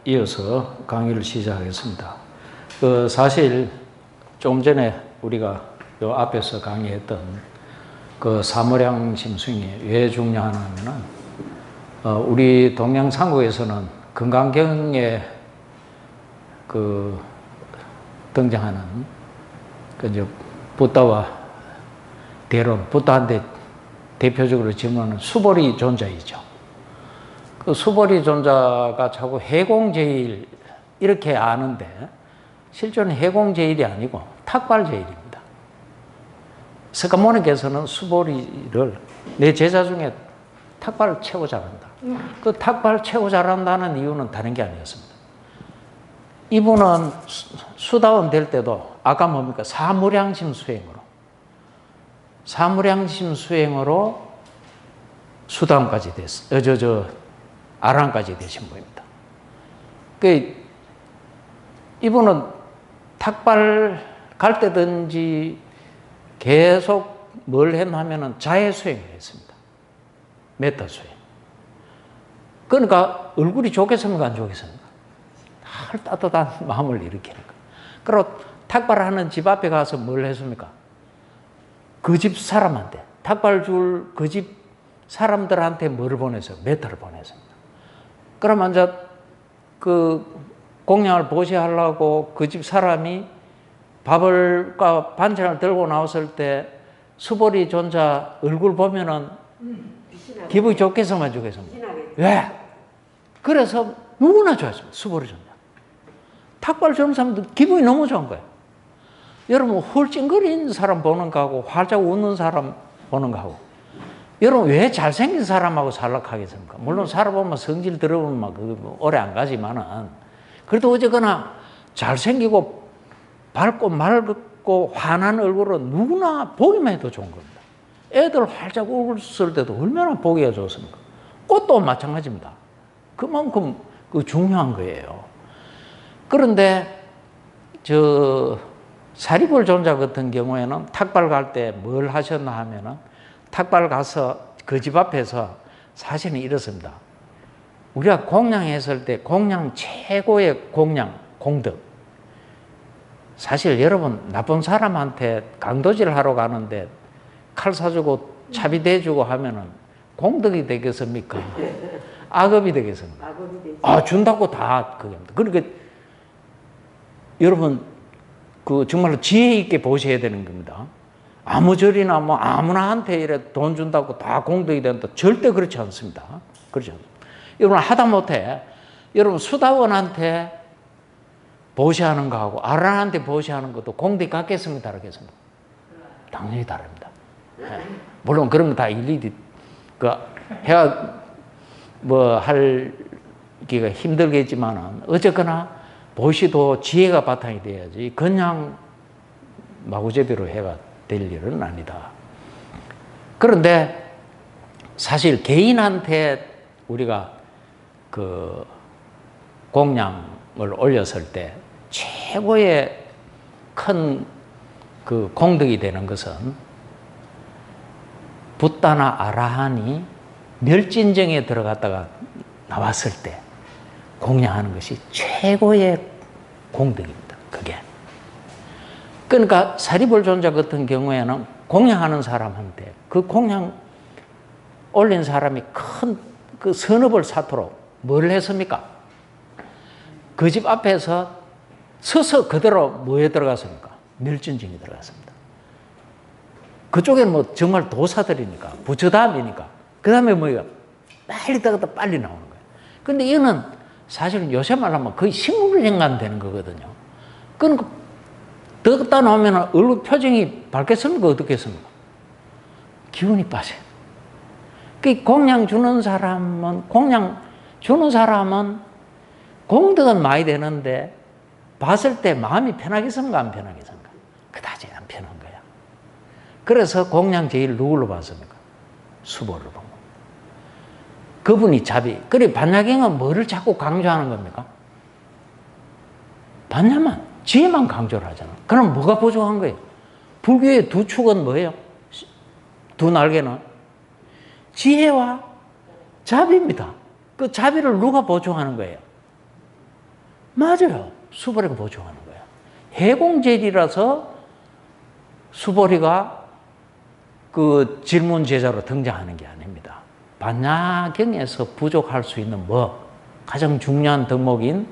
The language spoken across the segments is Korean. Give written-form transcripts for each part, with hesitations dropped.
이어서 강의를 시작하겠습니다. 사실 조금 전에 우리가 요 앞에서 강의했던 그 사무량 짐승이 왜 중요하냐면은 우리 동양상국에서는 금강경에 등장하는 이제 부다와 대론, 부다한테 대표적으로 질문하는 수보리 존자이죠. 그 수보리 존자가 자꾸 해공제일 이렇게 아는데 실제로는 해공제일이 아니고 탁발제일입니다. 석가모니께서는 수보리를 내 제자 중에 탁발을 최고 잘한다. 그 탁발 최고 잘한다는 이유는 다른 게 아니었습니다. 이분은 수다원 될 때도 아까 뭡니까? 사무량심 수행으로 수다원까지 됐어요. 아랑까지 되신 분입니다. 이분은 탁발 갈 때든지 계속 뭘 했냐면은 자해 수행을 했습니다. 메타 수행. 그러니까 얼굴이 좋겠습니까? 안 좋겠습니까? 따뜻한 마음을 일으키는 거. 그리고 탁발하는 집 앞에 가서 뭘 했습니까? 그 집 사람한테, 탁발 줄 그 집 사람들한테 뭐를 보냈어요? 메타를 보냈습니다. 그러면 이제 그 공양을 보시하려고 그 집 사람이 밥을과 반찬을 들고 나왔을 때 수보리 존자 얼굴 보면은 기분이 좋겠으면 좋겠습니다. 왜? 그래서 누구나 좋았습니다. 수보리 존자. 탁발 주는 사람도 기분이 너무 좋은 거예요. 여러분 훌찡거리는 사람 보는 거하고 활짝 웃는 사람 보는 거하고 여러분 왜 잘생긴 사람하고 살락하겠습니까? 물론 살아보면 성질 들어보면 막 오래 안 가지만은 그래도 어쨌거나 잘생기고 밝고 맑고 환한 얼굴은 누구나 보기만 해도 좋은 겁니다. 애들 활짝 웃을 때도 얼마나 보기가 좋습니까? 꽃도 마찬가지입니다. 그만큼 중요한 거예요. 그런데 사리불 존자 같은 경우에는 탁발 갈 때 뭘 하셨나 하면은 탁발 가서 그 집 앞에서 사실은 이렇습니다. 우리가 공양했을 때 공양 최고의 공덕. 사실 여러분 나쁜 사람한테 강도질 하러 가는데 칼 사주고 차비 대주고 하면은 공덕이 되겠습니까? 악업이 되겠습니까? 준다고 다 그게 합니다. 그러니까 여러분 정말로 지혜 있게 보셔야 되는 겁니다. 아무 절이나 아무나한테 이래 돈 준다고 다 공덕이 된다. 절대 그렇지 않습니다. 그렇지 않습니다. 여러분 하다못해 여러분 수다원한테 보시하는 거하고 아란한테 보시하는 것도 공덕이 같겠습니까? 다르겠습니까? 당연히 다릅니다. 물론 그런 거 다 일일이 해야 하기가 힘들겠지만은 어쨌거나 보시도 지혜가 바탕이 돼야지 그냥 마구제비로 해가 될 일은 아니다. 그런데 사실 우리가 공양을 올렸을 때 최고의 큰 공덕이 되는 것은 붓다나 아라한이 멸진정에 들어갔다가 나왔을 때 공양하는 것이 최고의 공덕입니다. 그게. 그러니까 사리불 존자 같은 경우에는 공양하는 사람한테 그 공양 올린 사람이 큰 선업을 쌓도록 뭘 했습니까? 그 집 앞에서 서서 그대로 뭐에 들어갔습니까? 멸진정에 들어갔습니다. 그쪽에는 정말 도사들이니까 부처담이니까 그 다음에 빨리 들어갔다 빨리 나오는 거예요. 근데 이거는 사실은 요새 말하면 거의 식물인간 되는 거거든요. 그러니까 들어갔다 나오면 얼굴 표정이 밝겠습니까? 어떻겠습니까? 기운이 빠져요. 공양 주는 사람은 공덕은 많이 되는데 봤을 때 마음이 편하겠습니까? 안 편하겠습니까? 그다지 안 편한 거야. 그래서 공양 제일 누구로 봤습니까? 수보를 보고. 그분이 자비. 그래 반야경은 뭐를 자꾸 강조하는 겁니까? 지혜만 강조를 하잖아. 그럼 뭐가 부족한 거예요? 불교의 두 축은 뭐예요? 두 날개는? 지혜와 자비입니다. 그 자비를 누가 보충하는 거예요? 맞아요. 수보리가 보조하는 거예요. 해공제일이라서 수보리가 그 질문 제자로 등장하는 게 아닙니다. 반야경에서 부족할 수 있는 가장 중요한 덕목인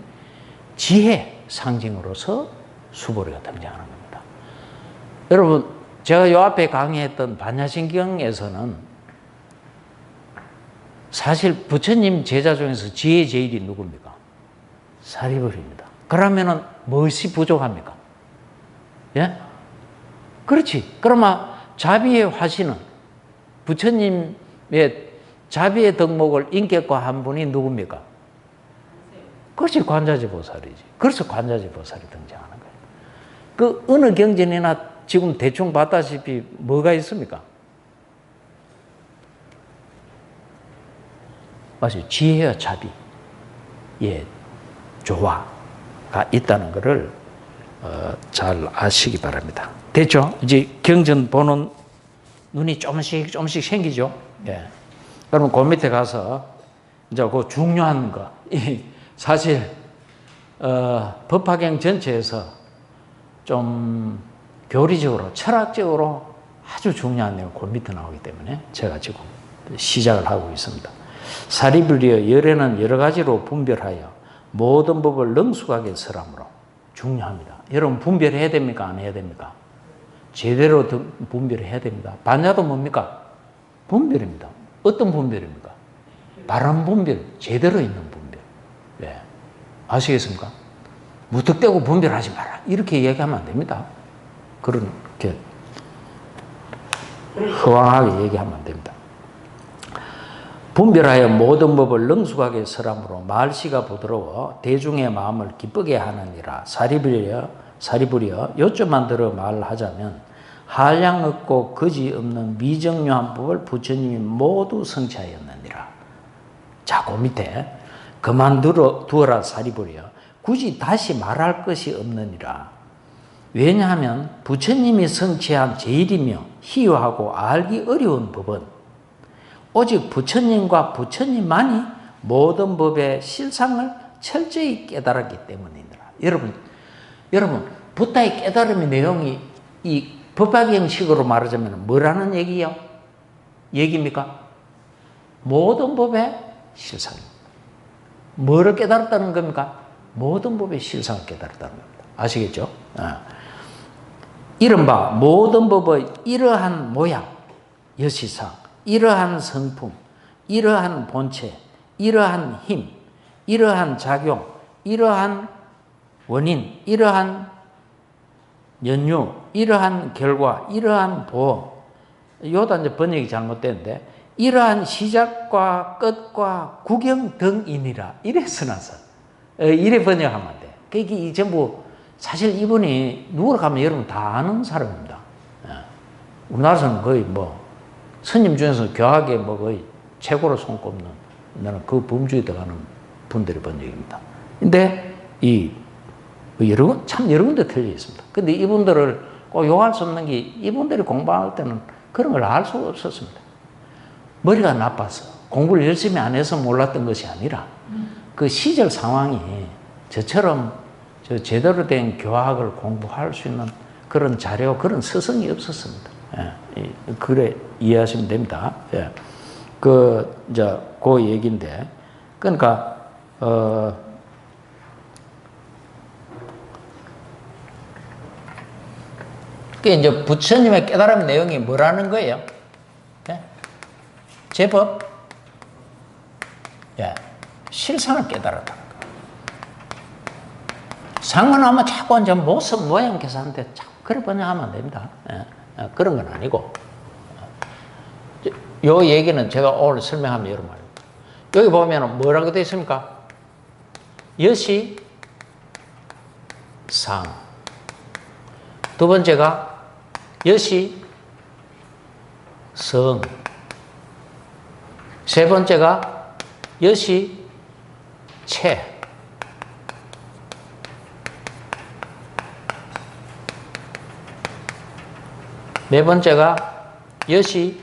지혜 상징으로서 수보리가 등장하는 겁니다. 여러분, 제가 요 앞에 강의했던 반야신경에서는 사실 부처님 제자 중에서 지혜 제일이 누굽니까? 사리불입니다. 그러면은 무엇이 부족합니까? 예? 그렇지. 그러면 자비의 화신은 부처님의 자비의 덕목을 인격화한 분이 누굽니까? 그렇지. 관자지보살이지. 그래서 관자지보살이 등장하는 거예요. 그 어느 경전이나 지금 대충 봤다시피 뭐가 있습니까? 맞아요. 지혜와 자비의 조화가 있다는 것을 잘 아시기 바랍니다. 됐죠? 이제 경전 보는 눈이 조금씩 생기죠? 예. 그러면 그 밑에 가서 이제 그 중요한 거. 사실, 법화경 전체에서 좀 교리적으로, 철학적으로 아주 중요한 내용 그 밑에 나오기 때문에 제가 지금 시작을 하고 있습니다. 사리불리여 열애는 여러 가지로 분별하여 모든 법을 능숙하게 설함으로 중요합니다. 여러분 분별해야 됩니까? 안 해야 됩니까? 제대로 분별해야 됩니다. 반야도 뭡니까? 분별입니다. 어떤 분별입니까? 바른 분별, 제대로 있는 분별. 네. 아시겠습니까? 무턱대고 분별하지 마라. 이렇게 얘기하면 안 됩니다. 그렇게 허황하게 얘기하면 안 됩니다. 분별하여 모든 법을 능숙하게 설함으로 말시가 부드러워 대중의 마음을 기쁘게 하느니라. 사리부려 요점만 들어 말하자면 한량 없고 거지 없는 미정료한 법을 부처님이 모두 성취하였느니라. 자, 그 밑에 그만두어라 사리부려 굳이 다시 말할 것이 없느니라. 왜냐하면 부처님이 성취한 제일이며 희유하고 알기 어려운 법은 오직 부처님과 부처님만이 모든 법의 실상을 철저히 깨달았기 때문이니라. 여러분, 부타의 깨달음의 내용이 이 법화경식으로 말하자면 뭐라는 얘기입니까? 모든 법의 실상입니다. 뭐를 깨달았다는 겁니까? 모든 법의 실상을 깨달았다는 겁니다. 아시겠죠? 이른바 모든 법의 이러한 모양, 여시상, 이러한 성품, 이러한 본체, 이러한 힘, 이러한 작용, 이러한 원인, 이러한 연유, 이러한 결과, 이러한 보험. 요다 이제 번역이 잘못됐는데, 이러한 시작과 끝과 구경 등이니라. 이래 써놨어. 이래 번역하면 안 돼. 그게 전부 사실 이분이 누구를 가면 여러분 다 아는 사람입니다. 우리나라에서는 거의 스님 중에서 교학에 거의 최고로 손꼽는 나는 그 범주에 들어가는 분들의 번역입니다. 근데 여러 군데 틀려 있습니다. 근데 이분들을 꼭 욕할 수 없는 게 이분들이 공부할 때는 그런 걸 알 수가 없었습니다. 머리가 나빠서 공부를 열심히 안 해서 몰랐던 것이 아니라 그 시절 상황이 저처럼 제대로 된 교학을 공부할 수 있는 그런 자료, 그런 서성이 없었습니다. 그래 이해하시면 됩니다. 그 얘기인데, 그러니까 그게 이제 부처님의 깨달음 내용이 뭐라는 거예요? 제법 실상을 깨달았다는 거. 상관하면 자꾸 이제 모습 모양 계산하는데 자꾸 그래 번역하면 안 됩니다. 그런 건 아니고, 요 얘기는 제가 오늘 설명하면 여러 말입니다. 여기 보면 뭐라고 되어 있습니까? 여시 상. 두 번째가 여시 성. 세 번째가 여시 채. 네 번째가 여시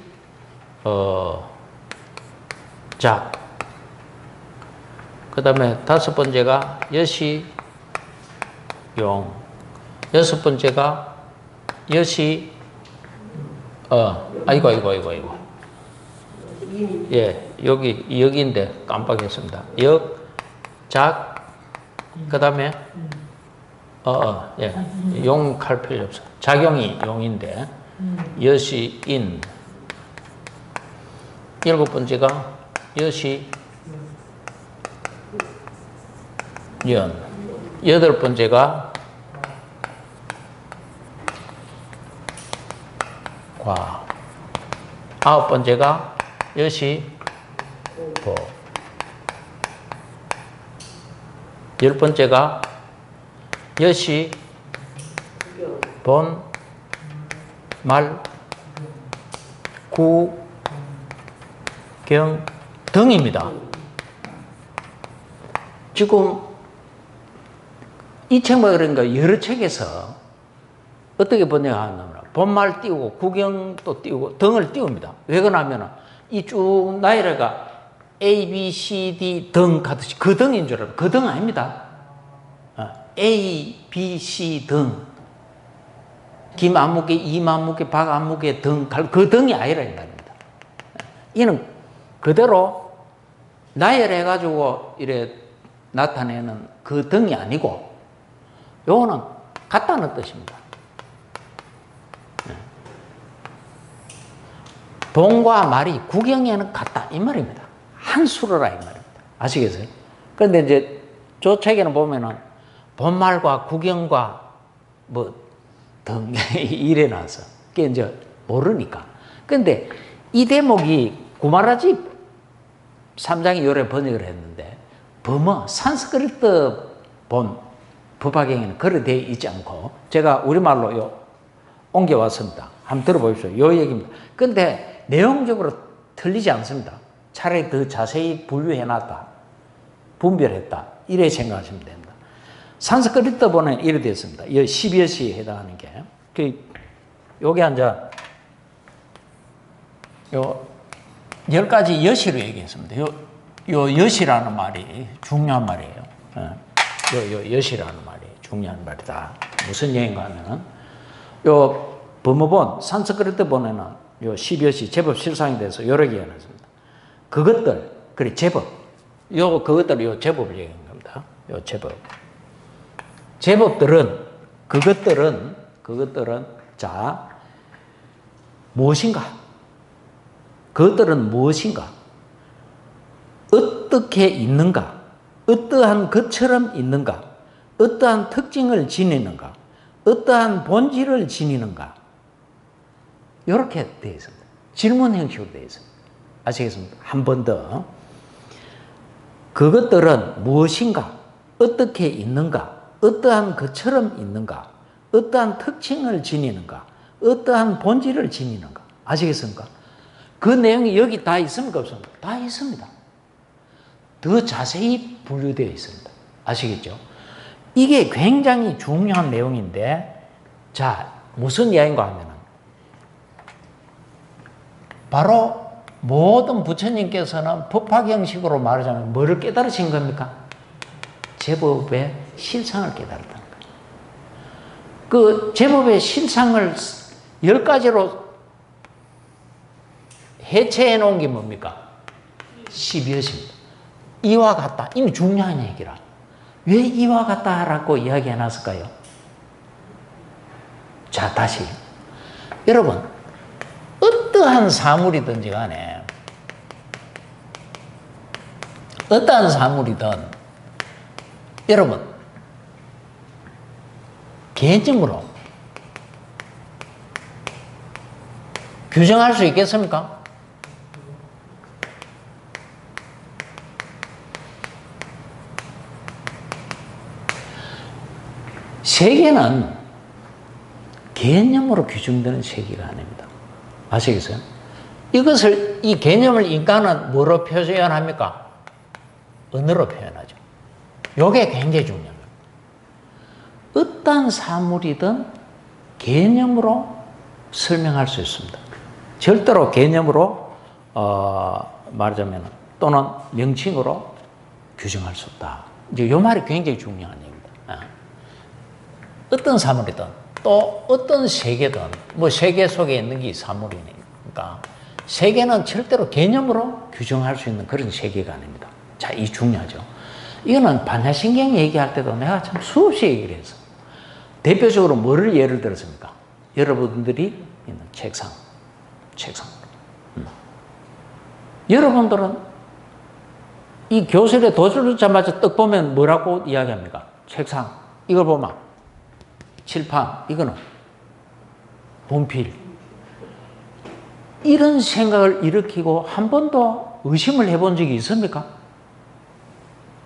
작. 그 다음에 다섯 번째가 여시 용. 여섯 번째가 여시, 아이고. 예, 여기인데 깜빡했습니다. 작, 그 다음에, 예, 용 할 필요 없어. 작용이 용인데, 여시, 인. 일곱 번째가 여시, 연. 여덟 번째가 과. 아홉 번째가 여시, 보. 열 번째가 여시, 본, 말, 구, 경 등입니다. 지금 이 책만 그러니까 여러 책에서 어떻게 번역하냐면 본말 띄우고 구경도 띄우고 등을 띄웁니다. 왜 그러냐면 이 쭉 나열해가 A, B, C, D 등 가듯이 그 등인 줄 알아요. 그 등 아닙니다. A, B, C 등. 김 안무개, 임 안무개, 박 안무개 등, 그 등이 아니라 이 말입니다. 이는 그대로 나열해가지고 이래 나타내는 그 등이 아니고 요거는 같다는 뜻입니다. 본과 말이 구경에는 같다 이 말입니다. 한 수로라 이 말입니다. 아시겠어요? 그런데 이제 저 책에는 보면은 본말과 구경과 뭐 등 이래 놔서 그게 이제 모르니까. 근데 이 대목이 구마라집 3장이 요래 번역을 했는데 범어 산스크리트 본 법화경에는 그렇게 되어 있지 않고 제가 우리말로 요 옮겨왔습니다. 한번 들어보십시오. 요 얘기입니다. 근데 내용적으로 틀리지 않습니다. 차라리 더 자세히 분류해놨다. 분별했다. 이래 생각하시면 됩니다. 산스크리트 본은 이래 되어 있습니다. 이 12여시에 해당하는 게. 요게 앉아, 요 10가지 여시로 얘기했습니다. 요 여시라는 말이 중요한 말이에요. 요 여시라는 말이 중요한 말이다. 무슨 얘기인가 하면은, 요 법무본, 산스크리트 본에는 요 12여시 제법 실상에 대해서 여러 개 해놨습니다. 그것들, 그래, 제법. 그것들, 요 제법을 얘기한 겁니다. 요 제법. 제법들은, 그것들은, 자, 무엇인가? 그것들은 무엇인가? 어떻게 있는가? 어떠한 것처럼 있는가? 어떠한 특징을 지니는가? 어떠한 본질을 지니는가? 이렇게 되어 있습니다. 질문 형식으로 되어 있습니다. 아시겠습니까? 한 번 더. 그것들은 무엇인가? 어떻게 있는가? 어떠한 것처럼 있는가? 어떠한 특징을 지니는가? 어떠한 본질을 지니는가? 아시겠습니까? 그 내용이 여기 다 있습니까? 없습니까? 다 있습니다. 더 자세히 분류되어 있습니다. 아시겠죠? 이게 굉장히 중요한 내용인데, 자, 무슨 이야기인가 하면은, 바로 모든 부처님께서는 법화 형식으로 말하자면 뭐를 깨달으신 겁니까? 제법의 실상을 깨달았다는 거예요. 그 제법의 실상을 10가지로 해체해 놓은 게 뭡니까? 12여시입니다. 이와 같다. 이미 중요한 얘기라. 왜 이와 같다라고 이야기해 놨을까요? 자, 다시. 여러분, 어떠한 사물이든지 간에, 어떠한 사물이든, 여러분, 개념으로 규정할 수 있겠습니까? 세계는 개념으로 규정되는 세계가 아닙니다. 아시겠어요? 이 개념을 인간은 뭐로 표현합니까? 언어로 표현하죠. 이게 굉장히 중요합니다. 어떤 사물이든 개념으로 설명할 수 있습니다. 절대로 개념으로 말하자면 또는 명칭으로 규정할 수 없다. 이제 이 말이 굉장히 중요한 얘기입니다. 어떤 사물이든 또 어떤 세계든 뭐 세계 속에 있는 게 사물이니까 세계는 절대로 개념으로 규정할 수 있는 그런 세계가 아닙니다. 자, 이 중요하죠. 이거는 반야신경 얘기할 때도 내가 참 수없이 얘기를 해서 대표적으로 뭐를 예를 들었습니까? 여러분들이 있는 책상. 여러분들은 이 교실에 도서를 잡자마자 떡 보면 뭐라고 이야기합니까? 책상. 이걸 보면 칠판. 이거는 분필. 이런 생각을 일으키고 한 번도 의심을 해본 적이 있습니까?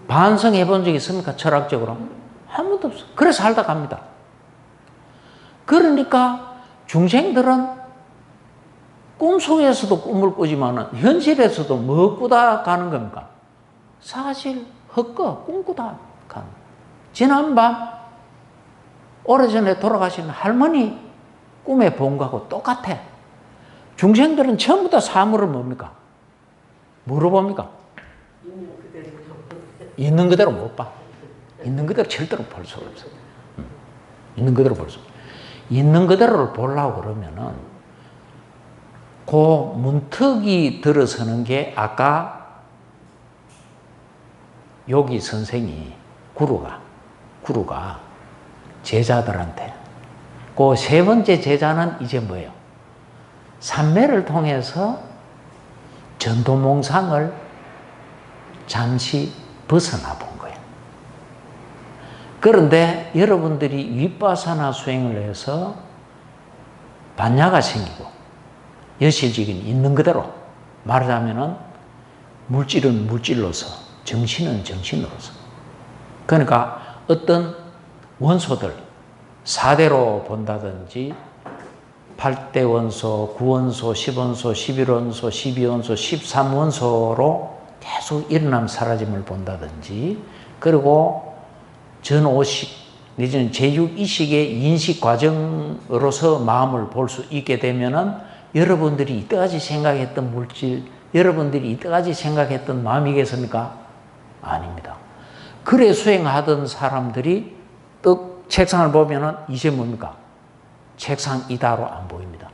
반성해 본 적이 있습니까? 철학적으로? 한 번도 없어. 그래서 살다 갑니다. 그러니까 중생들은 꿈속에서도 꿈을 꾸지만 현실에서도 뭐 꾸다 가는 겁니까? 사실 헛거 꿈꾸다 가는. 지난밤 오래전에 돌아가신 할머니 꿈에 본 거하고 똑같아. 중생들은 전부 다 사물을 뭡니까? 뭐로 봅니까? 있는 그대로 못 봐. 있는 그대로 절대로 볼 수가 없어. 있는 그대로 볼 수 없어. 있는 그대로를 보려고 그러면은 그 문턱이 들어서는 게 아까 요기 선생이 구루가 제자들한테 그 세 번째 제자는 이제 뭐예요? 삼매를 통해서 전도몽상을 잠시 벗어나 본 거예요. 그런데 여러분들이 윗바사나 수행을 해서 반야가 생기고 여실직인 있는 그대로 말하자면은 물질은 물질로서 정신은 정신으로서 그러니까 어떤 원소들 4대로 본다든지 8대 원소, 9원소, 10원소, 11원소, 12원소, 13원소로 계속 일어남 사라짐을 본다든지 그리고 전오식 내지는 제6이식의 인식 과정으로서 마음을 볼 수 있게 되면은 여러분들이 이때까지 생각했던 물질, 여러분들이 이때까지 생각했던 마음이겠습니까? 아닙니다. 그래 수행하던 사람들이 떡 책상을 보면은 이제 뭡니까? 책상이다로 안 보입니다.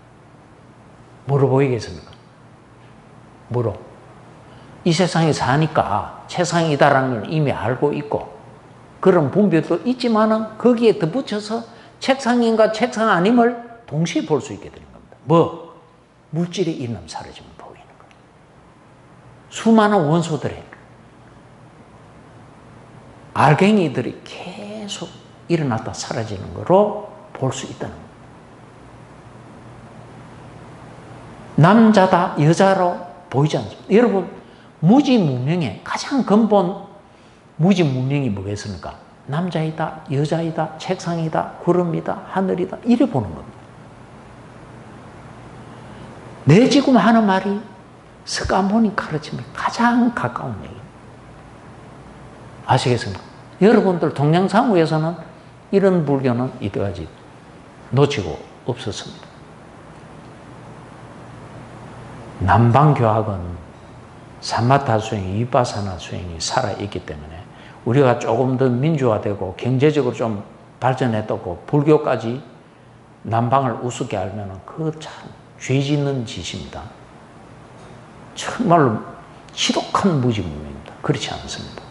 뭐로 보이겠습니까? 뭐로? 이 세상에 사니까 책상이다라는 걸 이미 알고 있고 그런 분별도 있지만은 거기에 덧붙여서 책상인가 책상 아님을 동시에 볼 수 있게 되는 겁니다. 뭐? 물질의 일남 사라짐을 보이는 거예요. 수많은 원소들의 알갱이들이 계속 일어났다 사라지는 거로 볼 수 있다는 겁니다. 남자다 여자로 보이지 않습니다. 여러분 무지무명의 가장 근본 무지무명이 뭐겠습니까? 남자이다 여자이다 책상이다 구름이다 하늘이다 이래 보는 겁니다. 내 지금 하는 말이 석가모니 가르침에 가장 가까운 얘기입니다. 아시겠습니까? 여러분들 동양상우에서는 이런 불교는 이때까지 놓치고 없었습니다. 남방교학은 사마타 수행이 위파사나 수행이 살아있기 때문에 우리가 조금 더 민주화되고 경제적으로 좀 발전했다고 불교까지 남방을 우습게 알면 그거 참 죄 짓는 짓입니다. 정말로 지독한 무지무명입니다. 그렇지 않습니다.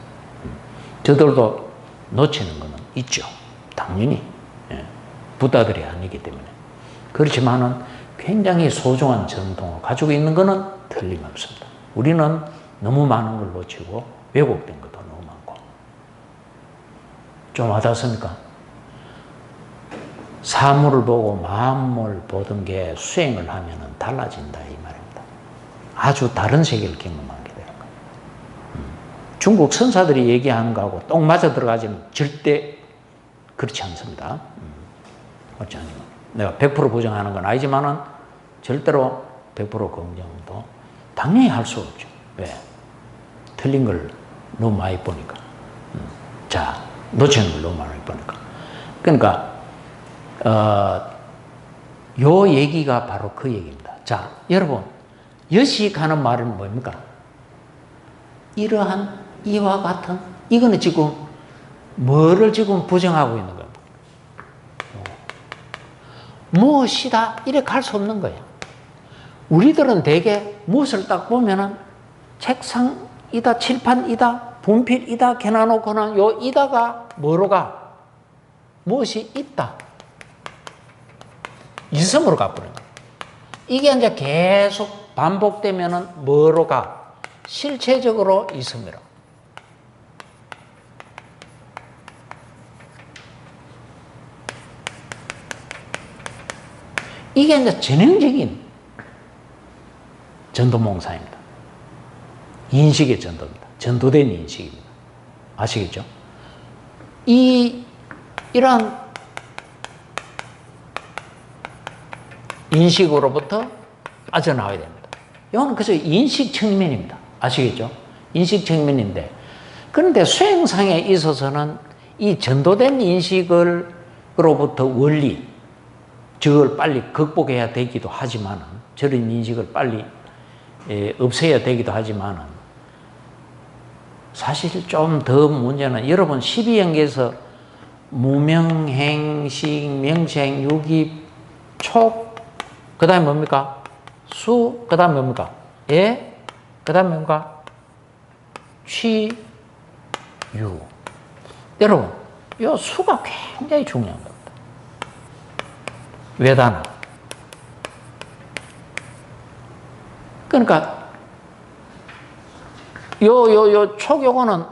저들도 놓치는 것은 있죠. 당연히 부다들이 아니기 때문에. 그렇지만은 굉장히 소중한 전통을 가지고 있는 것은 틀림없습니다. 우리는 너무 많은 걸 놓치고 왜곡된 것도 너무 많고. 좀 와닿습니까? 사물을 보고 마음을 보던 게 수행을 하면 달라진다 이 말입니다. 아주 다른 세계를 경험하게 되는 거예요. 중국 선사들이 얘기하는 거하고 똥 맞아 들어가지는 절대 그렇지 않습니다. 그렇지 않습니다. 내가 100% 부정하는 건 아니지만은 절대로 100% 긍정도 당연히 할 수 없죠. 왜? 틀린 걸 너무 많이 보니까. 자, 놓치는 걸 너무 많이 보니까. 그러니까 요 얘기가 바로 그 얘기입니다. 자, 여러분, 여식하는 말은 뭡니까? 이러한 이와 같은 이거는 지금 뭐를 지금 부정하고 있는 겁니까? 무엇이다 이래 갈 수 없는 거예요. 우리들은 대개 무엇을 딱 보면은 책상이다, 칠판이다, 분필이다, 개나놓고는 요 이다가 뭐로 가? 무엇이 있다. 이성으로 가버려요. 이게 이제 계속 반복되면은 뭐로 가? 실체적으로 이성으로. 이게 이제 전형적인 전도몽사입니다. 인식의 전도입니다. 전도된 인식입니다. 아시겠죠? 이러한 인식으로부터 빠져나와야 됩니다. 이건 그저 인식 측면입니다. 아시겠죠? 인식 측면인데, 그런데 수행상에 있어서는 이 전도된 인식으로부터 원리, 저걸 빨리 극복해야 되기도 하지만은, 저런 인식을 빨리 없애야 되기도 하지만은, 사실 좀 더 문제는 여러분 12연계에서 무명행식, 명생, 유기, 촉, 그 다음에 뭡니까? 수, 그 다음에 뭡니까? 예, 그 다음에 뭡니까? 취, 유. 여러분, 이 수가 굉장히 중요한 겁니다. 외단어. 그러니까 요 촉 요거는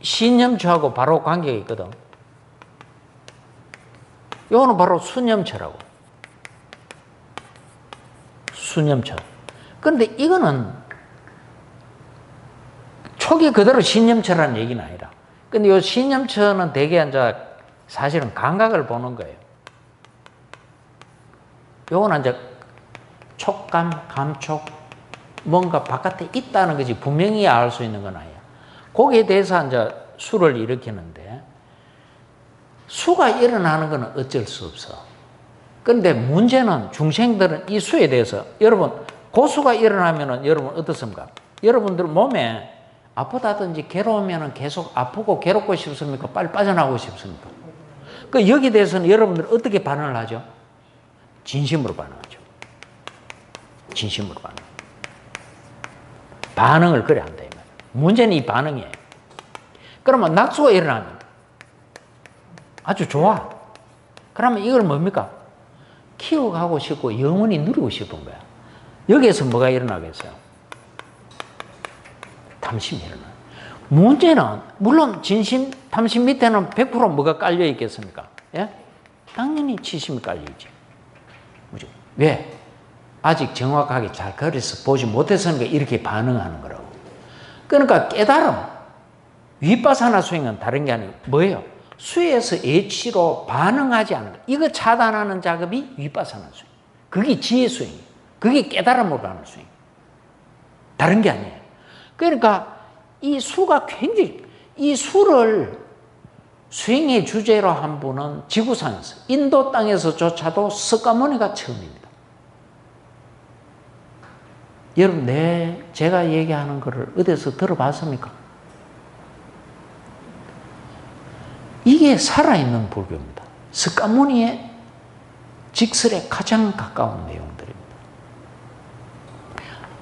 신념처하고 바로 관계가 있거든. 요거는 바로 수념처라고. 수념처. 그런데 이거는 촉이 그대로 신념처라는 얘기는 아니라. 근데 요 신념처는 대개 이제 사실은 감각을 보는 거예요. 요거는 이제 촉감, 감촉, 뭔가 바깥에 있다는 거지 분명히 알 수 있는 건 아니야. 거기에 대해서 이제 수를 일으키는데, 수가 일어나는 건 어쩔 수 없어. 그런데 문제는 중생들은 이 수에 대해서, 여러분 고수가 일어나면은 여러분 어떻습니까? 여러분들 몸에 아프다든지 괴로우면은 계속 아프고 괴롭고 싶습니까? 빨리 빠져나오고 싶습니까? 그 여기 대해서는 여러분들 어떻게 반응을 하죠? 진심으로 반응하죠. 진심으로 반응. 반응을 그래 한다 이 말이에요. 문제는 이 반응이에요. 그러면 낙수가 일어나면 아주 좋아. 그러면 이걸 뭡니까? 키워가고 싶고 영원히 누리고 싶은 거야. 여기에서 뭐가 일어나겠어요? 탐심이 일어나요. 문제는 물론 진심, 탐심 밑에는 100% 뭐가 깔려 있겠습니까? 예? 당연히 치심이 깔려 있지. 왜? 아직 정확하게 잘 그려서 보지 못해서는 이렇게 반응하는 거라고. 그러니까 깨달음, 위파사나 수행은 다른 게 아니고 뭐예요? 수에서 예치로 반응하지 않는 거. 이거 차단하는 작업이 위파사나 수행. 그게 지혜 수행이에요. 그게 깨달음으로 가는 수행. 다른 게 아니에요. 그러니까 이 수가 굉장히, 이 수를 수행의 주제로 한 분은 지구상에서, 인도 땅에서조차도 석가모니가 처음입니다. 여러분, 제가 얘기하는 거를 어디서 들어봤습니까? 이게 살아있는 불교입니다. 석가모니의 직설에 가장 가까운 내용들입니다.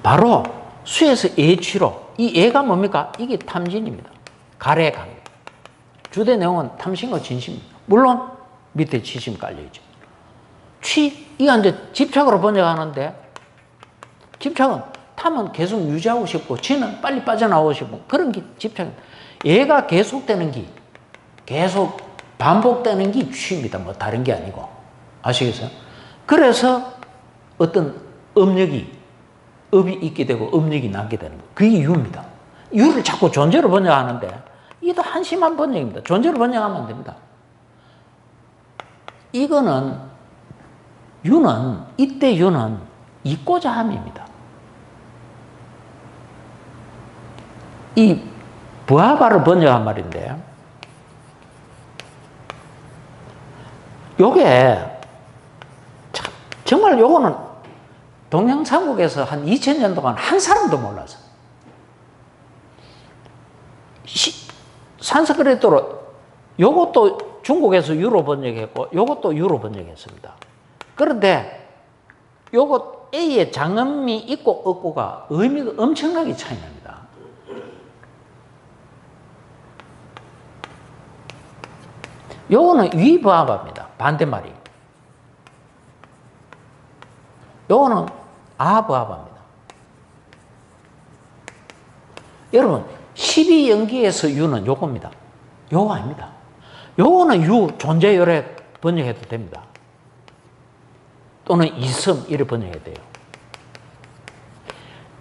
바로 수에서 예취로, 이 예가 뭡니까? 이게 탐진입니다. 가래갑니다. 주된 내용은 탐심과 진심입니다. 물론 밑에 치심 깔려있죠. 이거 이제 집착으로 번역하는데, 집착은 탐은 계속 유지하고 싶고 지는 빨리 빠져나오고 싶고 그런 게 집착입니다. 얘가 계속되는 게, 계속 반복되는 게 취입니다. 뭐 다른 게 아니고. 아시겠어요? 그래서 어떤 업력이 있게 되고 업력이 나게 되는 거예요. 그게 유입니다. 유를 자꾸 존재로 번역하는데 이도 한심한 번역입니다. 존재로 번역하면 안 됩니다. 이거는 이때 유는 있고자 함입니다. 이 부하바를 번역한 말인데, 요게 정말 요거는 동양삼국에서 한 2000년 동안 한 사람도 몰라서 산스크리트로, 요것도 중국에서 유로 번역했고 요것도 유로 번역했습니다. 그런데 요거 A의 장음이 있고 없고가 의미가 엄청나게 차이 납니다. 요거는 위부아바입니다. 반대말이. 요거는 아부아바입니다. 여러분 12연기에서 유는 요겁니다. 요거 아닙니다. 요거는 유 존재 요래 번역해도 됩니다. 또는 이섬 이렇게 번역해야 돼요.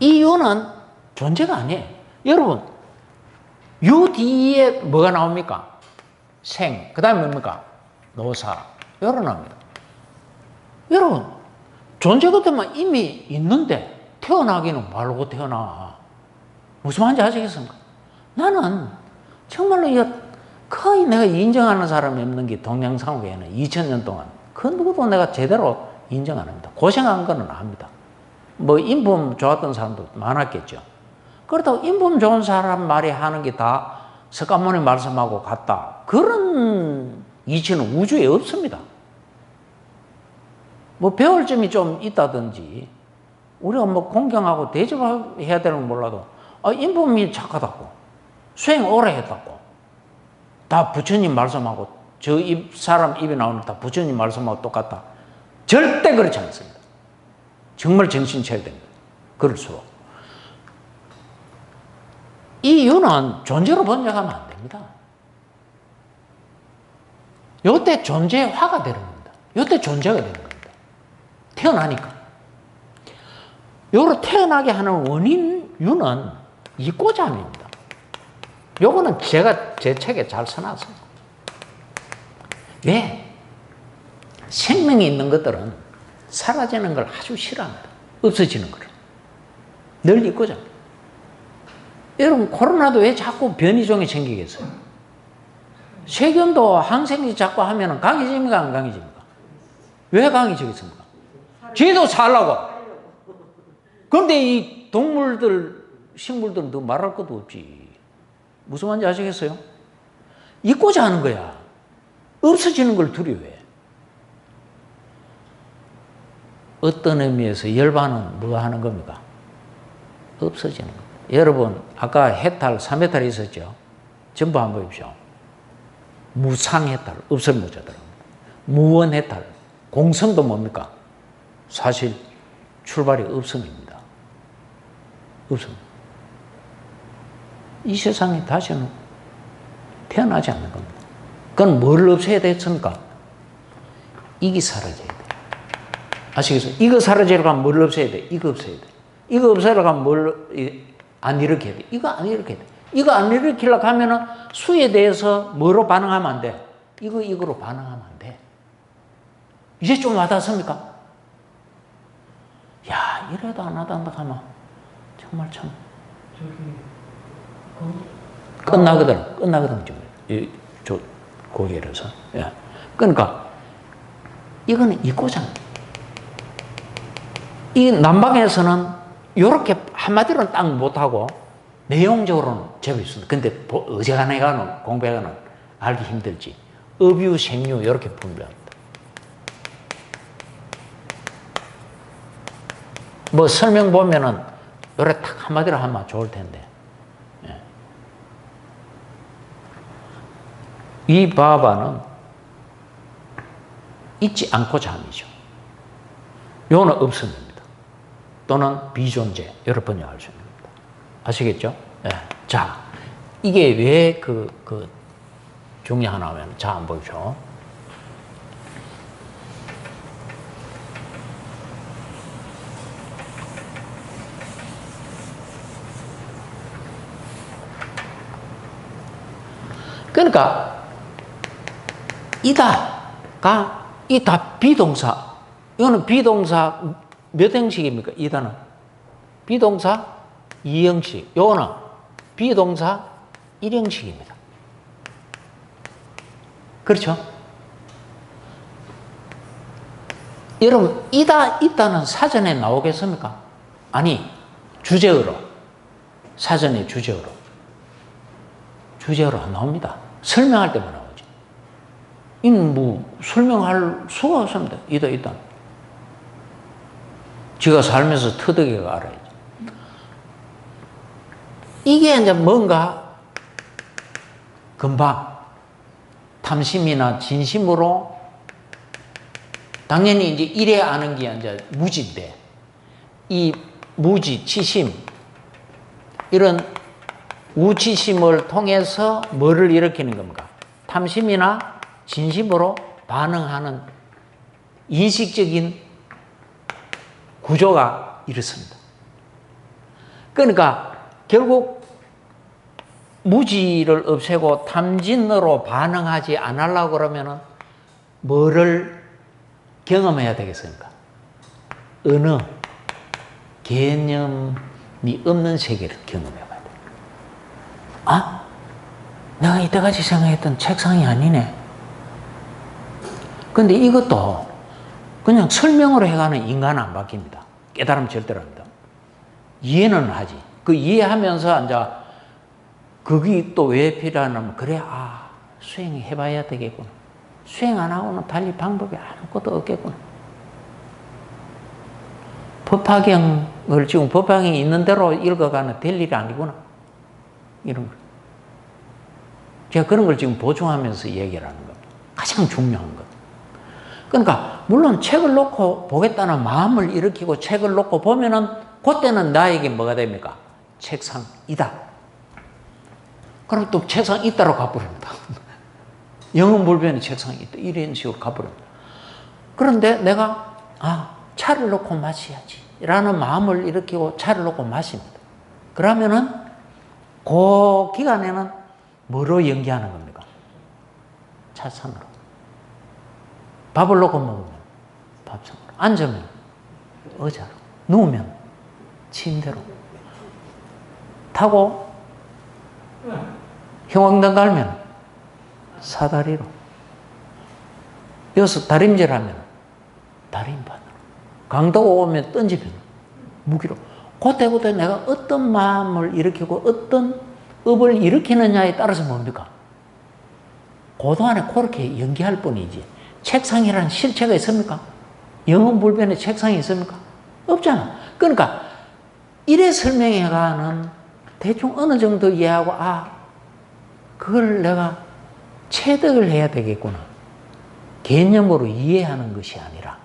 이 유는 존재가 아니에요. 여러분 유 뒤에 뭐가 나옵니까? 생, 그 다음에 뭡니까? 노사, 요러 나옵니다. 여러분 존재 같으면 이미 있는데 태어나기는 말고 태어나. 무슨 말인지 아시겠습니까? 나는 정말로 거의 내가 인정하는 사람이 없는 게 동양상국에는 2000년 동안 그 누구도 내가 제대로 인정 안 합니다. 고생한 거는 압니다. 뭐 인품 좋았던 사람도 많았겠죠. 그렇다고 인품 좋은 사람 말이 하는 게 다 석가모니 말씀하고 같다. 그런 이치는 우주에 없습니다. 뭐 배울 점이 좀 있다든지 우리가 뭐 공경하고 대접해야 되는 건 몰라도 인품이 착하다고 수행 오래 했다고 다 부처님 말씀하고 저 사람 입에 나오는 다 부처님 말씀하고 똑같다. 절대 그렇지 않습니다. 정말 정신 차려야 됩니다. 그럴수록 이 유는 존재로 번역하면 안 됩니다. 요때 존재화가 되는 겁니다. 요때 존재가 되는 겁니다. 태어나니까. 요로 태어나게 하는 원인 유는 이꼬잠입니다. 요거는 제가 제 책에 잘 써놨어요. 왜? 생명이 있는 것들은 사라지는 걸 아주 싫어합니다. 없어지는 거를. 늘 이꼬잠. 여러분 코로나도 왜 자꾸 변이종이 생기겠어요? 세균도 항생제 자꾸 하면 강해집니까 안 강해집니까? 왜 강해지겠습니까? 쥐도 살라고. 그런데 이 동물들 식물들은 더 말할 것도 없지. 무슨 말인지 아시겠어요? 잊고자 하는 거야. 없어지는 걸 두려워해. 어떤 의미에서 열반은 뭐 하는 겁니까? 없어지는 겁니다. 여러분 아까 해탈 3해탈이 있었죠. 전부 한번 보십시오. 무상해탈 없을무자더라. 무원해탈 공성도 뭡니까? 사실 출발이 없음입니다. 없음. 이 세상에 다시는 태어나지 않는 겁니다. 그건 뭘 없애야 됐습니까? 이게 사라져야 돼. 아시겠어요? 이거 사라지려고 하면 뭘 없애야 돼? 이거 없애야 돼. 이거 없애려고 하면 뭘 안 일으켜야 돼. 이거 안 일으켜야 돼. 이거 안 일으키려고 하면은 수에 대해서 뭐로 반응하면 안 돼? 이거로 반응하면 안 돼. 이제 좀 와닿습니까? 야, 이래도 안 와닿는다 하면 정말 참 끝나거든 좀. 저 고개로서. 예. 그러니까 이거는 이꼬장. 이 남방에서는 이렇게 한마디로는 딱 못하고 내용적으로는 제법 있습니다. 근데 어지간해가는 공부해가는 알기 힘들지. 업유, 생유 이렇게 분류합니다. 뭐 설명 보면은 요래 딱 한마디로 하면 좋을 텐데. 예. 이 바바는 있지 않고 잠이죠. 요는 없습니다. 또는 비존재 여러 번역할 수 있습니다. 아시겠죠? 예. 자, 이게 왜 중요하냐면 자 한번 보십시오. 그러니까 이다가 이다 비동사. 이거는 비동사 몇 형식입니까? 이다는 비동사 2형식. 요거는 비동사 1형식입니다. 그렇죠? 여러분 있다는 사전에 나오겠습니까? 아니 주제어로 사전에 주제어로 안 나옵니다. 설명할 때만 나오죠. 이는 뭐 설명할 수가 없습니다. 있다. 지가 살면서 터득해가 알아야죠. 이게 이제 뭔가 금방 탐심이나 진심으로 당연히 이제 이래 아는 게 이제 무지인데 이 무지, 치심 이런 우치심을 통해서 뭐를 일으키는 겁니까? 탐심이나 진심으로 반응하는 인식적인 구조가 이렇습니다. 그러니까 결국 무지를 없애고 탐진으로 반응하지 않으려고 그러면은 뭐를 경험해야 되겠습니까? 어느 개념이 없는 세계를 경험해 봐야 돼. 아? 내가 이때까지 생각했던 책상이 아니네. 근데 이것도 그냥 설명으로 해가는 인간은 안 바뀝니다. 깨달으면 절대로 합니다. 이해는 하지. 그 이해하면서 이제 그게 또 왜 필요하냐면 그래 수행해봐야 되겠구나. 수행 안 하고는 달리 방법이 아무것도 없겠구나. 법화경을 지금 법화경이 있는 대로 읽어가는 될 일이 아니구나. 이런 거. 제가 그런 걸 지금 보충하면서 얘기를 하는 겁니다. 가장 중요한 것. 그러니까 물론 책을 놓고 보겠다는 마음을 일으키고 책을 놓고 보면은 그때는 나에게 뭐가 됩니까? 책상이다. 그럼 또 책상 있다로 가버립니다. 영혼불변의 책상이 있다. 이런 식으로 가버립니다. 그런데 내가 차를 놓고 마셔야지 라는 마음을 일으키고 차를 놓고 마십니다. 그러면은 그 기간에는 뭐로 연기하는 겁니까? 차상으로. 밥을 놓고 먹으면 밥상으로. 앉으면 의자로. 누우면 침대로. 타고 형광등 갈면 사다리로. 여기서 다림질하면 다림반으로. 강도가 오면 던지면 무기로. 그때 내가 어떤 마음을 일으키고 어떤 업을 일으키느냐에 따라서 뭡니까? 고도 안에 그렇게 연기할 뿐이지 책상이라는 실체가 있습니까? 영혼불변의 책상이 있습니까? 없잖아. 그러니까 이래 설명해가는 대충 어느 정도 이해하고 그걸 내가 체득을 해야 되겠구나. 개념으로 이해하는 것이 아니라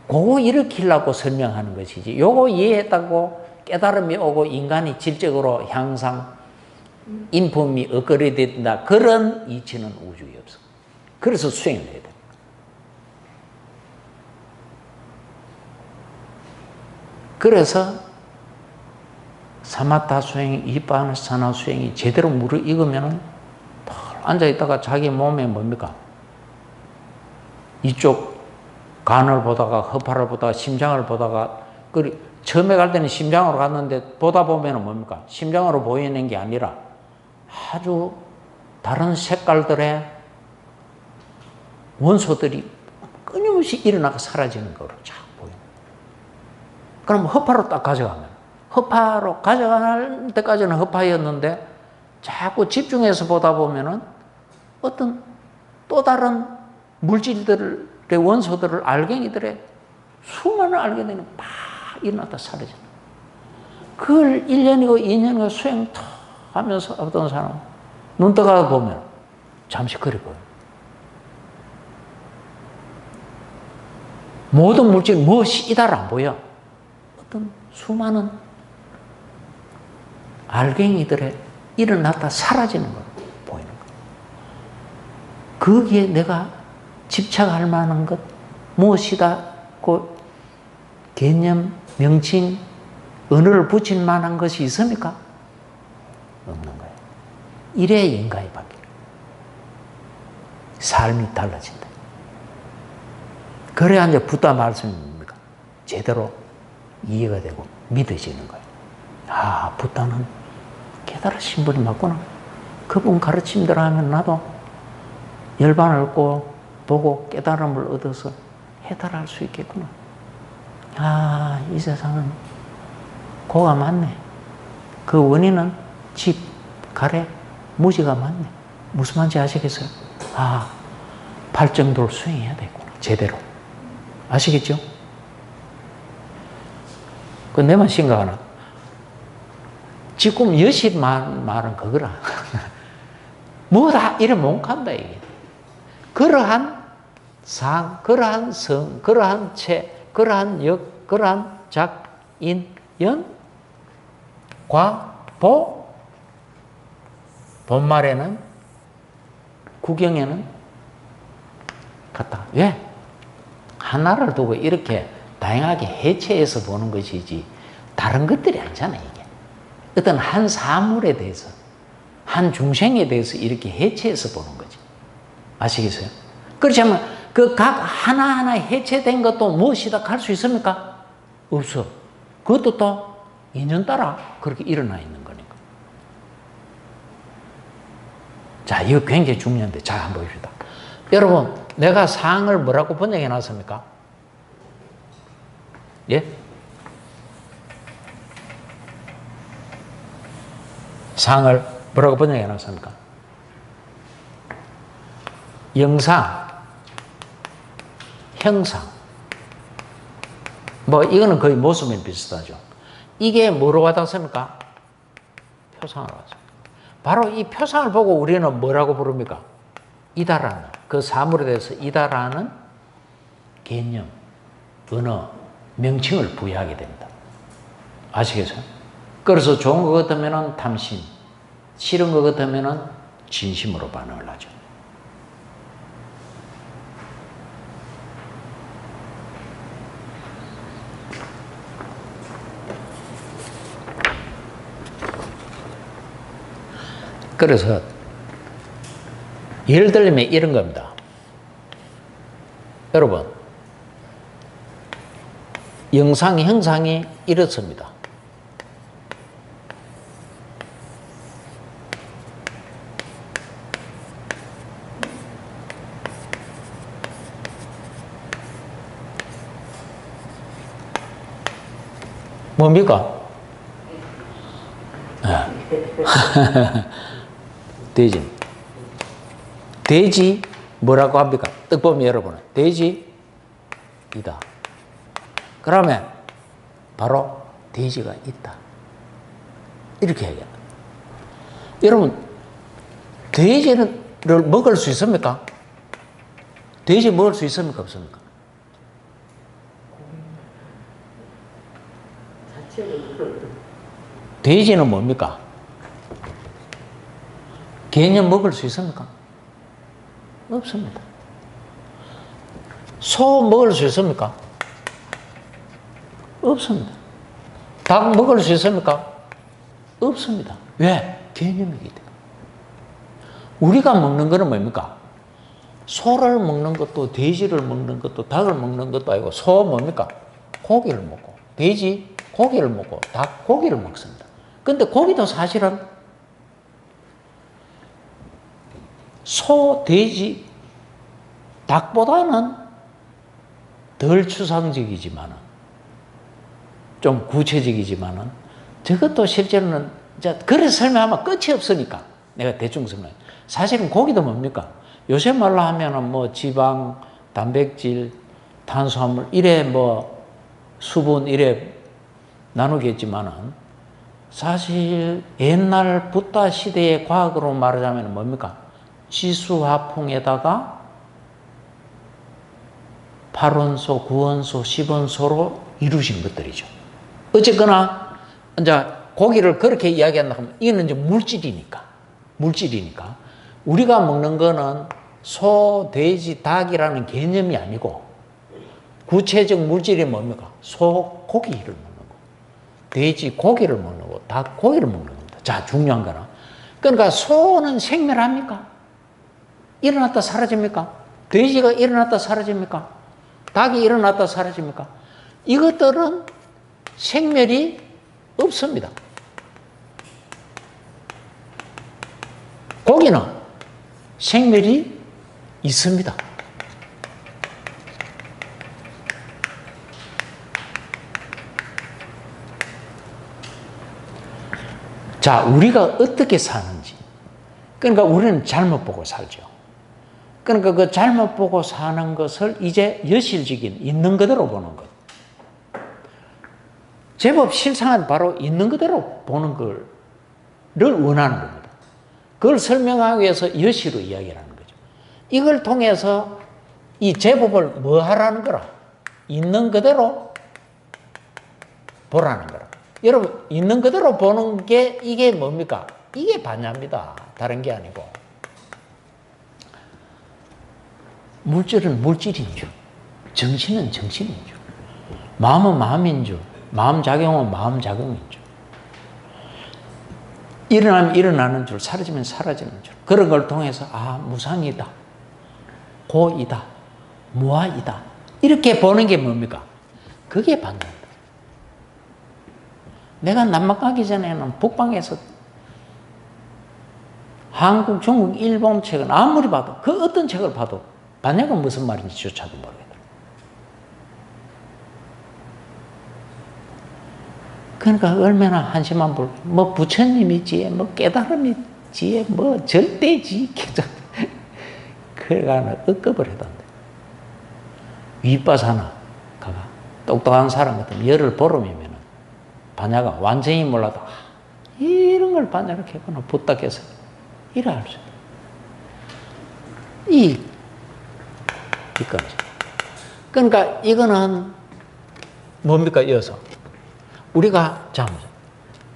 그거 일으키려고 설명하는 것이지 요거 이해했다고 깨달음이 오고 인간이 질적으로 향상 인품이 업그레이드된다 그런 이치는 우주에 없어. 그래서 수행을 해야 됩니다. 그래서 사마타 수행, 이빠나사나 수행이 제대로 무르익으면은 앉아있다가 자기 몸에 뭡니까? 이쪽 간을 보다가 허파를 보다가 심장을 보다가 처음에 갈 때는 심장으로 갔는데 보다 보면은 뭡니까? 심장으로 보이는 게 아니라 아주 다른 색깔들의 원소들이 끊임없이 일어나고 사라지는 거로 쫙 보여요. 그럼 허파로 딱 가져가면 허파로 가져갈 때까지는 허파였는데 자꾸 집중해서 보다 보면은 어떤 또 다른 물질들의 원소들을 알갱이들의 수많은 알갱이들이 막 일어났다 사라진다. 그걸 1년이고 2년이고 수행 탁 하면서 어떤 사람은 눈 떠가 보면 잠시 그리 보여요. 모든 물질 무엇이 이달 안 보여. 어떤 수많은 알갱이들의 일어났다 사라지는 걸 보이는 거. 거기에 내가 집착할 만한 것 무엇이다 그 개념, 명칭, 언어를 붙일 만한 것이 있습니까? 없는 거예요. 이래야 인간이 바뀌는 삶이 달라진다. 그래야 이제 부다 말씀이 뭡니까? 제대로 이해가 되고 믿어지는 거예요. 부다는 깨달으신 분이 맞구나. 그분 가르침대로 하면 나도 열반을 얻고 보고 깨달음을 얻어서 해탈할 수 있겠구나. 이 세상은 고가 많네. 그 원인은 집, 가래, 무지가 많네. 무슨 말인지 아시겠어요? 팔정도를 수행해야 되겠구나. 제대로. 아시겠죠? 그 내만 심각하나? 지금 여시 말은 그거라. 뭐다 이래 못 간다 이게. 그러한 상, 그러한 성, 그러한 체, 그러한 역, 그러한 작, 인, 연, 과, 보, 본말에는, 구경에는 같다. 왜? 하나를 두고 이렇게 다양하게 해체해서 보는 것이지 다른 것들이 아니잖아요. 이게 어떤 한 사물에 대해서, 한 중생에 대해서 이렇게 해체해서 보는 거지. 아시겠어요? 그렇지만 그 각 하나하나 해체된 것도 무엇이다 할 수 있습니까? 없어. 그것도 또 인연 따라 그렇게 일어나 있는 거니까. 자, 이거 굉장히 중요한데, 자, 한번 봅시다. 여러분, 내가 상을 뭐라고 번역해 놨습니까? 예? 상을 뭐라고 번역해 놨습니까? 영상, 형상. 뭐, 이거는 거의 모습이 비슷하죠. 이게 뭐로 와닿습니까? 표상으로 와닿습니다. 바로 이 표상을 보고 우리는 뭐라고 부릅니까? 이다라는, 그 사물에 대해서 이다라는 개념, 언어, 명칭을 부여하게 됩니다. 아시겠어요? 그래서 좋은 것 같으면 탐심, 싫은 것 같으면 진심으로 반응을 하죠. 그래서 예를 들면 이런 겁니다. 여러분, 영상이, 형상이 이렇습니다. 뭡니까? 돼지. 돼지 뭐라고 합니까? 딱 보면 여러분, 돼지이다. 그러면 바로 돼지가 있다. 이렇게 얘기합니다. 여러분, 돼지를 먹을 수 있습니까? 돼지 먹을 수 있습니까? 없습니까? 돼지는 뭡니까? 개념 먹을 수 있습니까? 없습니다. 소 먹을 수 있습니까? 없습니다. 닭 먹을 수 있습니까? 없습니다. 왜? 개념이기 때문에. 우리가 먹는 거는 뭡니까? 소를 먹는 것도, 돼지를 먹는 것도, 닭을 먹는 것도 아니고, 소 뭡니까? 고기를 먹고, 돼지 고기를 먹고, 닭 고기를 먹습니다. 근데 고기도 사실은 소, 돼지, 닭보다는 덜 추상적이지만은, 좀 구체적이지만은, 저것도 실제로는, 그래서 설명하면 끝이 없으니까, 내가 대충 설명해. 사실은 고기도 뭡니까? 요새 말로 하면은 뭐 지방, 단백질, 탄수화물, 이래 뭐 수분, 이래 나누겠지만은, 사실 옛날 붓다 시대의 과학으로 말하자면 뭡니까? 지수화풍에다가 8원소, 9원소, 10원소로 이루어진 것들이죠. 어쨌거나, 이제 고기를 그렇게 이야기한다 하면, 이거는 이제 물질이니까. 우리가 먹는 거는 소, 돼지, 닭이라는 개념이 아니고, 구체적 물질이 뭡니까? 소, 고기를 먹는 거. 돼지, 고기를 먹는 거. 닭, 고기를 먹는 겁니다. 자, 중요한 거는. 그러니까 소는 생멸합니까? 일어났다 사라집니까? 돼지가 일어났다 사라집니까? 닭이 일어났다 사라집니까? 이것들은 생멸이 없습니다. 고기는 생멸이 있습니다. 자, 우리가 어떻게 사는지. 그러니까 우리는 잘못 보고 살죠. 그러니까 그 잘못 보고 사는 것을 이제 여실직인 있는 그대로 보는 것. 제법 실상은 바로 있는 그대로 보는 걸를 원하는 겁니다. 그걸 설명하기 위해서 여시로 이야기를 하는 거죠. 이걸 통해서 이 제법을 뭐 하라는 거라? 있는 그대로 보라는 거라. 여러분, 있는 그대로 보는 게 이게 뭡니까? 이게 반야입니다. 다른 게 아니고. 물질은 물질인 줄, 정신은 정신인 줄, 마음은 마음인 줄, 마음 작용은 마음 작용인 줄, 일어나면 일어나는 줄, 사라지면 사라지는 줄, 그런 걸 통해서 무상이다, 고이다, 무아이다, 이렇게 보는 게 뭡니까? 그게 반야입니다. 내가 남막 가기 전에는 북방에서 한국, 중국, 일본 책은 아무리 봐도, 그 어떤 책을 봐도 반야가 무슨 말인지조차도 모르겠다. 그러니까 얼마나 한심한 불, 뭐 부처님이지, 뭐 깨달음이지, 뭐 절대지, 그래가 억겁을 해던데. 윗바사나 가가 똑똑한 사람 같으면 열흘 보름이면 반야가 완전히 몰라도 이런 걸 반야로 했구나, 부탁해서 이래 할 수 있다. 이거죠. 그러니까 이거는 뭡니까? 이어서 우리가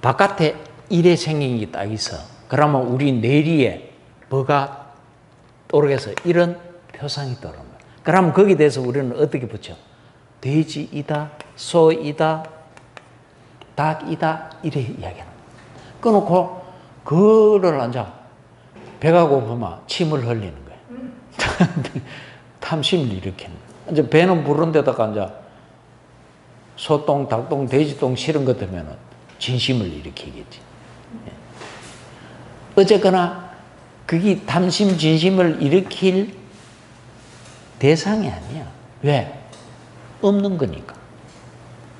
바깥에 일의 생긴이 딱 있어. 그러면 우리 뇌리에 뭐가 떠오르겠어? 이런 표상이 떠오르는 거야. 그러면 거기에 대해서 우리는 어떻게 붙여? 돼지이다, 소이다, 닭이다, 이래 이야기하는 거야. 끊어놓고 그를 앉아 배가 고프면 침을 흘리는 거야. 탐심을 일으키는 거야. 이제 배는 부른 데다가 앉아 소똥, 닭똥, 돼지똥 싫은 것 같으면 진심을 일으키겠지. 어쨌거나 그게 탐심, 진심을 일으킬 대상이 아니야. 왜? 없는 거니까.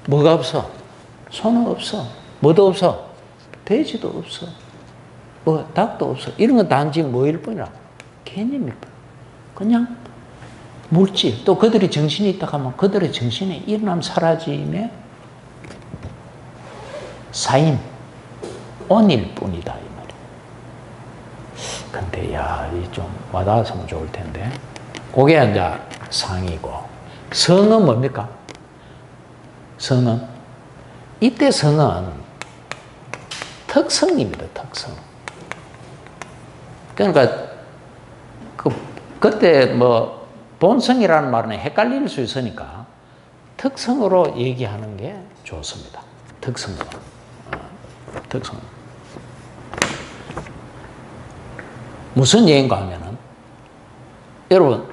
뭐가 없어? 소는 없어. 뭐도 없어? 돼지도 없어. 뭐 닭도 없어. 이런 건 단지 뭐일 뿐이라? 개념일 뿐. 그냥 물질. 또 그들이 정신이 있다 하면 그들의 정신이 일어남 사라짐에 사임, 온일 뿐이다 이 말이야. 근데 이 좀 와닿았으면 좋을 텐데. 그게 이제 상이고, 성은 뭡니까? 성은 이때 성은 특성입니다. 특성. 그러니까 그때 뭐 본성이라는 말은 헷갈릴 수 있으니까 특성으로 얘기하는 게 좋습니다. 특성으로. 특성. 무슨 얘기인가 하면은, 여러분,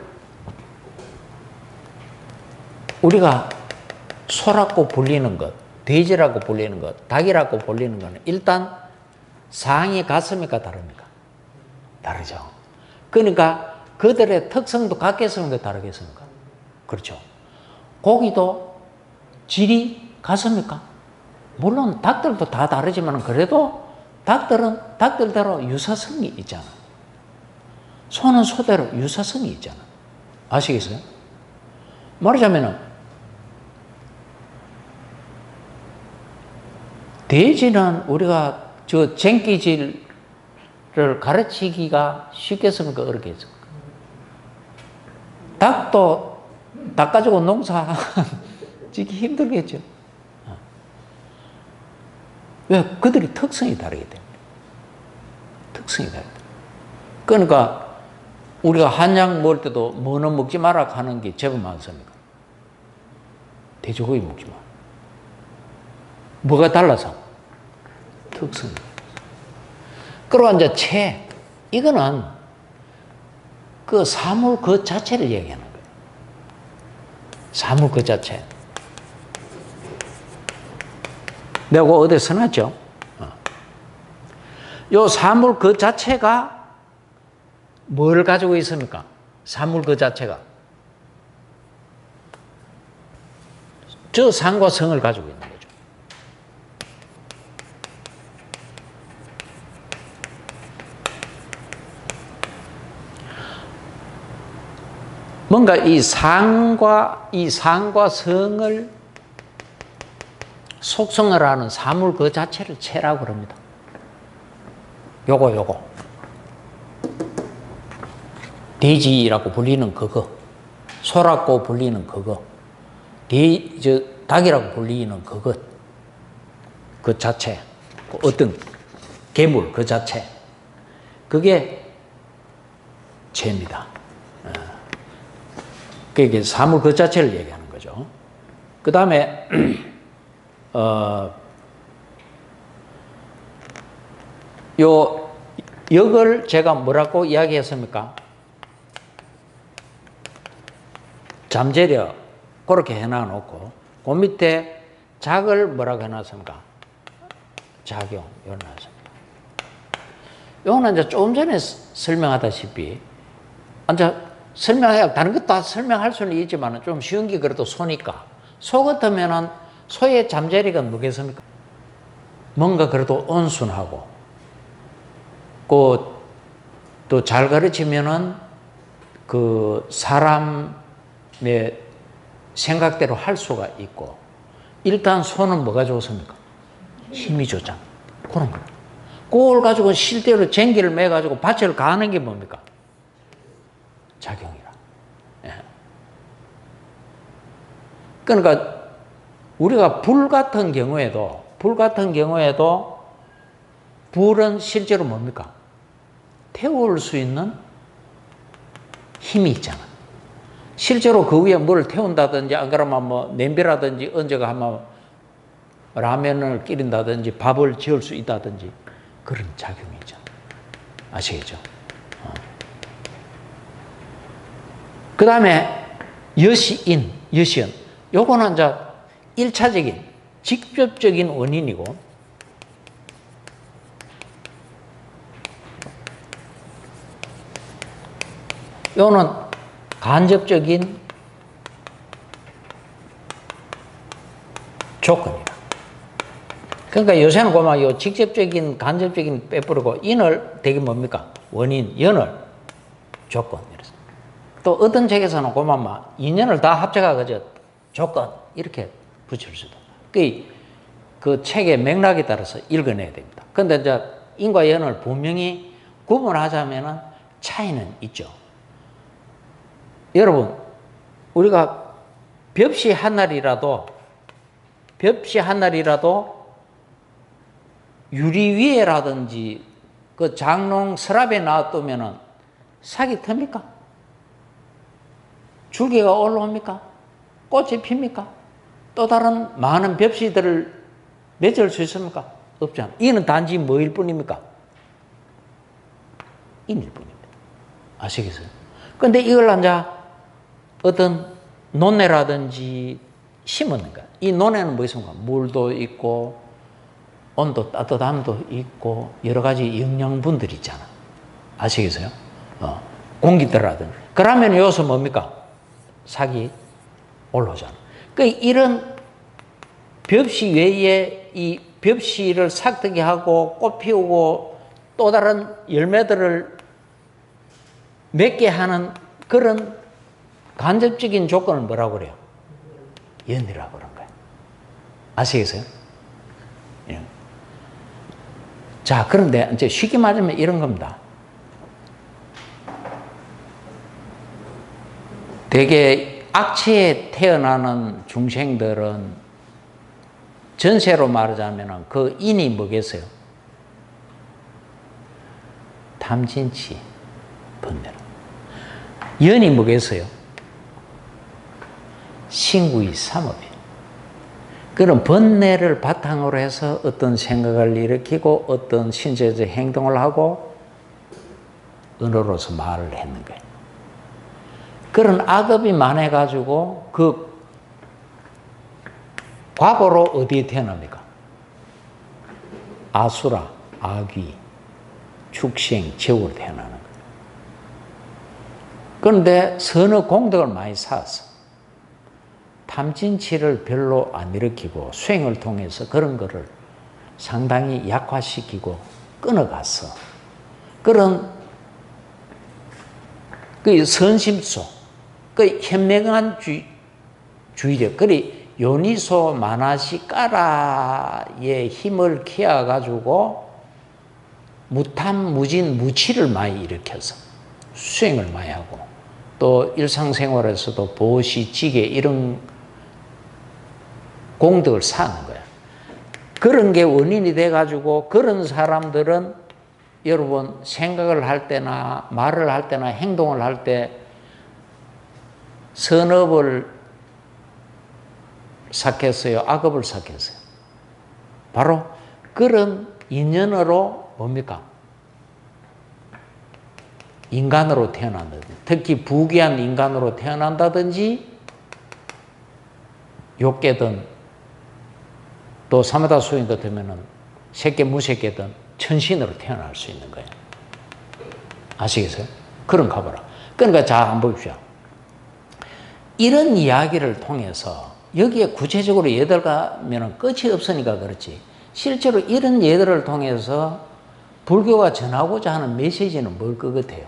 우리가 소라고 불리는 것, 돼지라고 불리는 것, 닭이라고 불리는 것은 일단 상이 같습니까? 다릅니까? 다르죠. 그러니까 그들의 특성도 같겠습니까? 다르겠습니까? 그렇죠. 고기도 질이 같습니까? 물론 닭들도 다 다르지만 그래도 닭들은 닭들대로 유사성이 있잖아. 소는 소대로 유사성이 있잖아. 아시겠어요? 말하자면은 돼지는 우리가 저 쟁기질을 가르치기가 쉽겠습니까? 어렵겠습니까? 닭도 닭 가지고 농사 짓기 힘들겠죠. 왜? 그들이 특성이 다르기 때문에. 특성이 다르다. 그러니까 우리가 한약 먹을 때도 뭐는 먹지 마라 하는 게 제법 많습니까? 돼지고기 먹지 마. 뭐가 달라서? 특성. 그리고 이제 채. 이거는 그 사물 그 자체를 얘기하는 거예요. 사물 그 자체. 내가 어디에 써놨죠? 요 사물 그 자체가 뭘 가지고 있습니까? 사물 그 자체가 저 상과 성을 가지고 있는 거죠. 뭔가 이 상과 성을 속성을 하는 사물 그 자체를 체라고 그럽니다. 요거. 돼지라고 불리는 그거. 소라고 불리는 그거. 닭이라고 불리는 그것. 그 자체. 어떤 괴물 그 자체. 그게 체입니다. 그게 사물 그 자체를 얘기하는 거죠. 그 다음에 요 역을 제가 뭐라고 이야기했습니까? 잠재력 그렇게 해놔 놓고 그 밑에 작을 뭐라고 해놨습니까? 작용 이걸 놨습니다. 요거는 이제 조금 전에 설명하다시피 이제 설명해야 다른 것도 다 설명할 수는 있지만 좀 쉬운 게 그래도 소니까 소 같으면은 소의 잠재력은 뭐겠습니까? 뭔가 그래도 온순하고 또 잘 가르치면은 그 사람의 생각대로 할 수가 있고 일단 소는 뭐가 좋습니까? 힘이 좋잖아. 그런 거. 그걸 가지고 실제로 쟁기를 매가지고 밭을 가는 게 뭡니까? 작용이라. 예. 그러니까 우리가 불 같은 경우에도 불은 실제로 뭡니까? 태울 수 있는 힘이 있잖아. 실제로 그 위에 뭘 태운다든지 안 그러면 뭐 냄비라든지 얹어가 하면 라면을 끓인다든지 밥을 지을 수 있다든지 그런 작용이 있잖아. 아시겠죠? 그 다음에 여시인. 요거는 이제 1차적인 직접적인 원인이고 요거는 간접적인 조건이다. 그러니까 요새는 고마 요 직접적인 간접적인 빼버리고 인을 되게 뭡니까? 원인, 연을 조건. 또 어떤 책에서는 고마 인연을 다 합쳐가지고 조건 이렇게 붙일 수도. 그 책의 맥락에 따라서 읽어내야 됩니다. 그런데 이제 인과 연을 분명히 구분하자면은 차이는 있죠. 여러분, 우리가 벽시 하나리라도 유리 위에라든지 그 장롱 서랍에 놔두면은 싹이 틉니까? 줄기가 올라옵니까? 꽃이 핍니까? 또 다른 많은 벽시들을 맺을 수 있습니까? 없잖아. 이는 단지 뭐일 뿐입니까? 인일 뿐입니다. 아시겠어요? 근데 이걸 이제 어떤 논에라든지 심었는 거야. 이 논에는 뭐 있습니까? 물도 있고 온도 따뜻함도 있고 여러 가지 영양분들이 있잖아. 아시겠어요? 공기들라든지. 그러면 여기서 뭡니까? 삭이 올라오잖아. 이런 벽시 외에 이 벽시를 삭뜨게 하고 꽃 피우고 또 다른 열매들을 맺게 하는 그런 간접적인 조건을 뭐라고 그래요? 연이라고 그런 거예요. 아시겠어요? 예. 자, 그런데 이제 쉽게 말하면 이런 겁니다. 되게 악체에 태어나는 중생들은 전세로 말하자면 그 인이 뭐겠어요? 탐진치, 번뇌. 연이 뭐겠어요? 신구이 삼업이. 그런 번뇌를 바탕으로 해서 어떤 생각을 일으키고 어떤 신체적 행동을 하고 언어로서 말을 했는 거예요. 그런 악업이 많아가지고 그 과거로 어디에 태어납니까? 아수라, 아귀, 축생, 제후로 태어나는 거예요. 그런데 선의 공덕을 많이 쌓았어. 탐진치를 별로 안 일으키고 수행을 통해서 그런 거를 상당히 약화시키고 끊어갔어. 그런 그 선심소, 그 현명한 주의력, 그리 요니소 마나시까라의 힘을 키워가지고 무탐무진 무치를 많이 일으켜서 수행을 많이 하고 또 일상생활에서도 보시, 지게 이런 공덕을 쌓는 거야. 그런 게 원인이 돼가지고 그런 사람들은 여러분 생각을 할 때나 말을 할 때나 행동을 할 때 선업을 삭혔어요? 악업을 삭혔어요? 바로 그런 인연으로 뭡니까? 인간으로 태어난다든지 특히 부귀한 인간으로 태어난다든지 욕계든 또 사마다 수인 같으면은 새끼 무새끼든 천신으로 태어날 수 있는 거예요. 아시겠어요? 그런 가봐라. 그러니까 자 한번 보십시오. 이런 이야기를 통해서 여기에 구체적으로 예들 가면은 끝이 없으니까 그렇지. 실제로 이런 예들을 통해서 불교가 전하고자 하는 메시지는 뭘 것 같아요?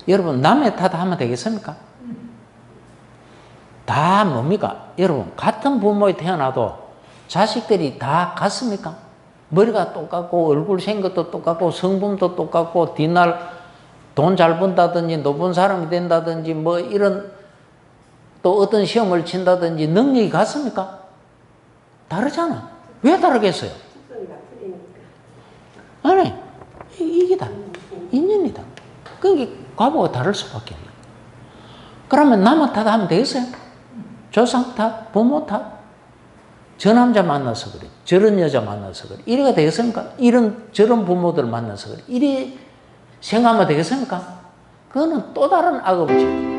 여러분 남의 탓 하면 되겠습니까? 다 뭡니까? 여러분 같은 부모에 태어나도 자식들이 다 같습니까? 머리가 똑같고 얼굴 생긴 것도 똑같고 성분도 똑같고 뒷날 돈 잘 번다든지 높은 사람이 된다든지 뭐 이런 또 어떤 시험을 친다든지 능력이 같습니까? 다르잖아. 왜 다르겠어요? 아니 이게 다 인연이다. 그게 과거가 다를 수밖에 없네. 그러면 남의 탓 하면 되겠어요? 조상 탓, 부모 탓, 저 남자 만나서 그래, 저런 여자 만나서 그래, 이래가 되겠습니까? 저런 부모들 만나서 그래, 이래 생각하면 되겠습니까? 그거는 또 다른 악업이죠.